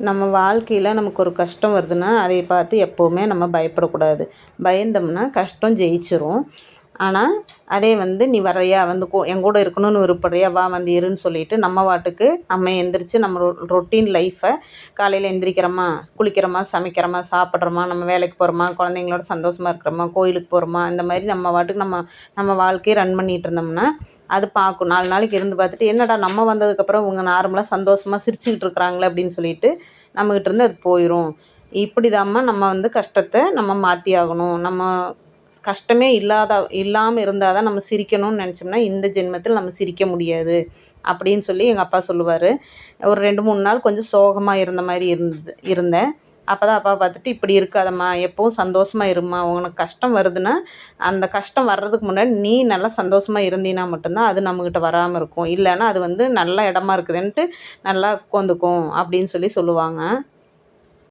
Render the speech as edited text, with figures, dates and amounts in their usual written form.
நம்ம வாழ்க்கையில் நமக்கு ஒரு கஷ்டம் வருதுன்னா அதை பார்த்து எப்போவுமே நம்ம பயப்படக்கூடாது. பயந்தோம்னா கஷ்டம் ஜெயிச்சிரும். ஆனால் அதே நீ வர்றியா என் கூட இருக்கணும்னு விருப்பப்படுறியா வா இருன்னு சொல்லிட்டு நம்ம பாட்டுக்கு நம்ம எந்திரிச்சு நம்ம ரொட்டீன் லைஃப்பை காலையில் எந்திரிக்கிறோமா, குளிக்கிறோமா, சமைக்கிறோமா, சாப்பிட்றோமா, நம்ம வேலைக்கு போகிறோமா, குழந்தைங்களோட சந்தோஷமாக இருக்கிறோமா, கோயிலுக்கு போகிறோமா, இந்த மாதிரி நம்ம பாட்டுக்கு நம்ம நம்ம வாழ்க்கையை ரன் பண்ணிகிட்டு இருந்தோம்னா அது பார்க்கும். 4 நாளைக்கு இருந்து பார்த்துட்டு என்னடா நம்ம வந்ததுக்கப்புறம் இவங்க நார்மலாக சந்தோஷமாக சிரிச்சுக்கிட்டு இருக்கிறாங்களே அப்படின்னு சொல்லிட்டு நம்மக்கிட்ட இருந்து அது போயிடும். இப்படி தாம்மா நம்ம கஷ்டத்தை நம்ம மாற்றி ஆகணும். நம்ம கஷ்டமே இல்லாமல் இருந்தால் தான் நம்ம சிரிக்கணும்னு நினச்சோம்னா இந்த ஜென்மத்தில் நம்ம சிரிக்க முடியாது அப்படின்னு சொல்லி எங்கள் அப்பா சொல்லுவார். ஒரு 2-3 நாள் கொஞ்சம் சோகமாக இருந்த மாதிரி இருந்தேன். அப்போ தான் அப்பா பார்த்துட்டு இப்படி இருக்காதம்மா, எப்போவும் சந்தோஷமாக இரும்மா, உனக்கு கஷ்டம் வருதுன்னா அந்த கஷ்டம் வர்றதுக்கு முன்னாடி நீ நல்லா சந்தோஷமாக இருந்தீன்னா மட்டும்தான் அது நம்மக்கிட்ட வராமல் இருக்கும். இல்லைன்னா அது நல்ல இடமா இருக்குதுன்ட்டு நல்லா உட்காந்துக்கும் அப்படின்னு சொல்லுவாங்க.